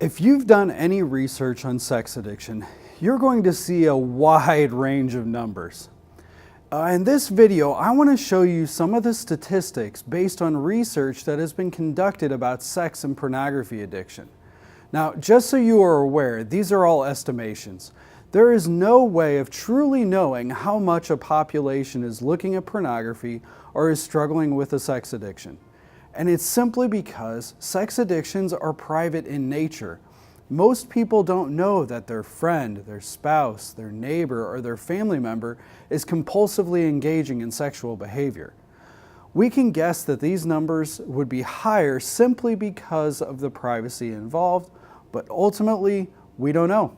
If you've done any research on sex addiction, you're going to see a wide range of numbers. In this video, I want to show you some of the statistics based on research that has been conducted about sex and pornography addiction. Now, just so you are aware, these are all estimations. There is no way of truly knowing how much a population is looking at pornography or is struggling with a sex addiction. And it's simply because sex addictions are private in nature. Most people don't know that their friend, their spouse, their neighbor, or their family member is compulsively engaging in sexual behavior. We can guess that these numbers would be higher simply because of the privacy involved, but ultimately, we don't know.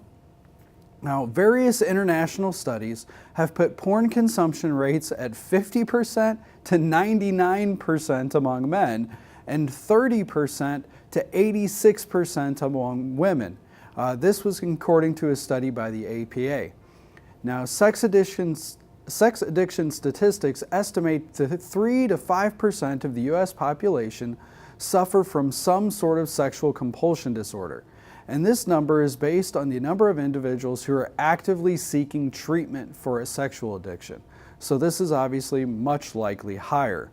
Now, various international studies have put porn consumption rates at 50% to 99% among men and 30% to 86% among women. This was according to a study by the APA. Now, sex addiction statistics estimate that 3 to 5% of the U.S. population suffer from some sort of sexual compulsion disorder. And this number is based on the number of individuals who are actively seeking treatment for a sexual addiction. So this is obviously much likely higher.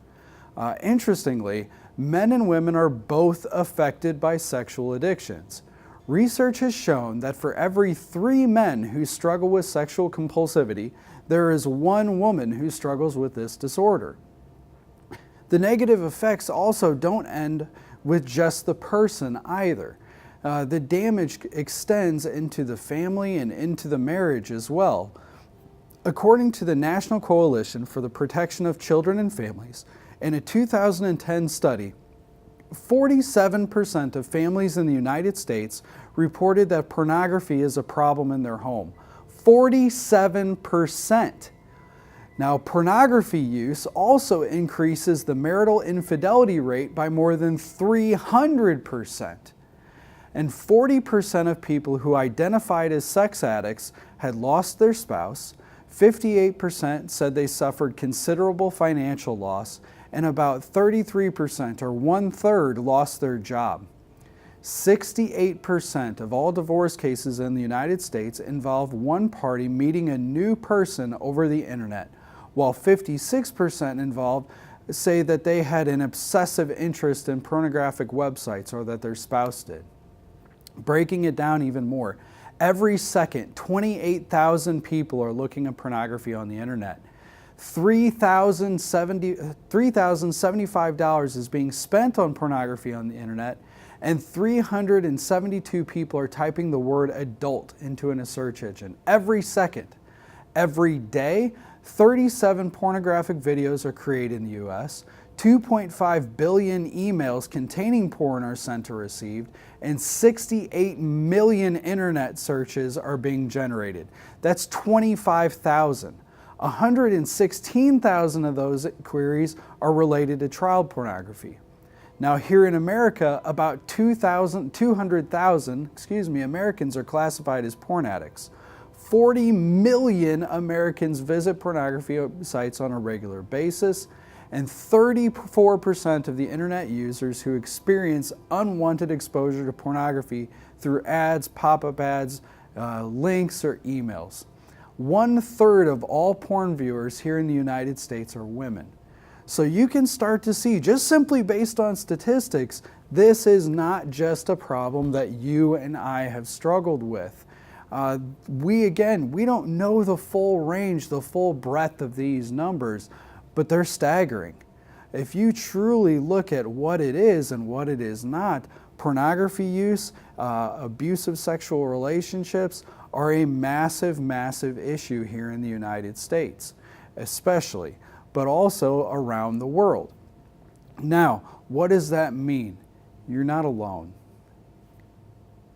Interestingly, men and women are both affected by sexual addictions. Research has shown that for every 3 men who struggle with sexual compulsivity, there is 1 woman who struggles with this disorder. The negative effects also don't end with just the person either. The damage extends into the family and into the marriage as well. According to the National Coalition for the Protection of Children and Families, in a 2010 study, 47% of families in the United States reported that pornography is a problem in their home. 47%. Now, pornography use also increases the marital infidelity rate by more than 300%. And 40% of people who identified as sex addicts had lost their spouse, 58% said they suffered considerable financial loss, and about 33%, or 1/3, lost their job. 68% of all divorce cases in the United States involve one party meeting a new person over the internet, while 56% involved say that they had an obsessive interest in pornographic websites or that their spouse did. Breaking it down even more, every second, 28,000 people are looking at pornography on the internet. $3,075 is being spent on pornography on the internet, and 372 people are typing the word adult into a search engine every second. Every day, 37 pornographic videos are created in the U.S., 2.5 billion emails containing porn are sent or received, and 68 million internet searches are being generated. That's 25,000. 116,000 of those queries are related to child pornography. Now, here in America, about 200,000 Americans are classified as porn addicts. 40 million Americans visit pornography sites on a regular basis, and 34% of the internet users who experience unwanted exposure to pornography through ads, pop-up ads, links, or emails. 1/3 of all porn viewers here in the United States are women. So you can start to see, just simply based on statistics, this is not just a problem that you and I have struggled with. We don't know the full range, the full breadth of these numbers, but they're staggering. If you truly look at what it is and what it is not, pornography use, abusive sexual relationships are a massive, massive issue here in the United States, especially, but also around the world. Now, what does that mean? You're not alone.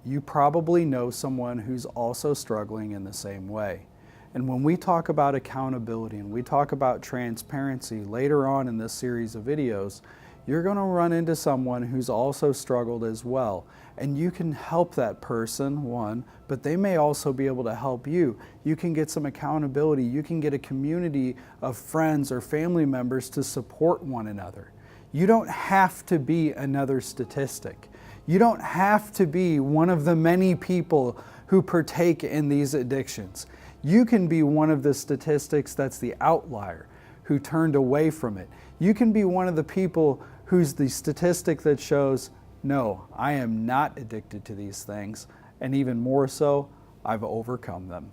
You probably know someone who's also struggling in the same way. And when we talk about accountability and we talk about transparency later on in this series of videos, you're going to run into someone who's also struggled as well. And you can help that person, one, but they may also be able to help you. You can get some accountability. You can get a community of friends or family members to support one another. You don't have to be another statistic. You don't have to be one of the many people who partake in these addictions. You can be one of the statistics that's the outlier, who turned away from it. You can be one of the people who's the statistic that shows, no, I am not addicted to these things, and even more so, I've overcome them.